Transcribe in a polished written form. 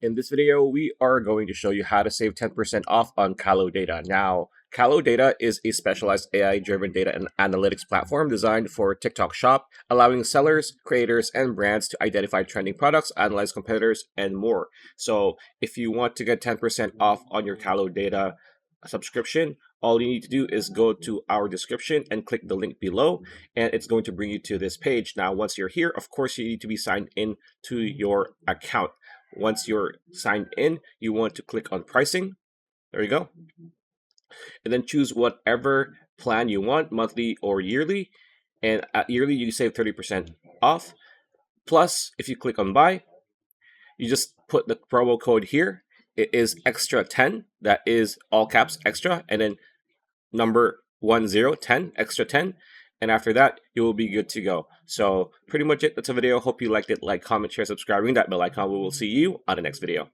In this video, we are going to show you how to save 10% off on Kalodata. Now, Kalodata is a specialized AI-driven data and analytics platform designed for TikTok Shop, allowing sellers, creators, and brands to identify trending products, analyze competitors, and more. So, if you want to get 10% off on your Kalodata subscription, all you need to do is go to our description and click the link below, and it's going to bring you to this page. Now, once you're here, of course, you need to be signed in to your account. Once you're signed in, you want to click on pricing. There you go. And then choose whatever plan you want, monthly or yearly. And at yearly, you save 30% off. Plus, if you click on buy, you just put the promo code here. It is extra 10. That is all caps extra. And then number 10, extra 10. And after that, you will be good to go. So pretty much it. That's a video. Hope you liked it. Like, comment, share, subscribe, ring that bell icon. We will see you on the next video.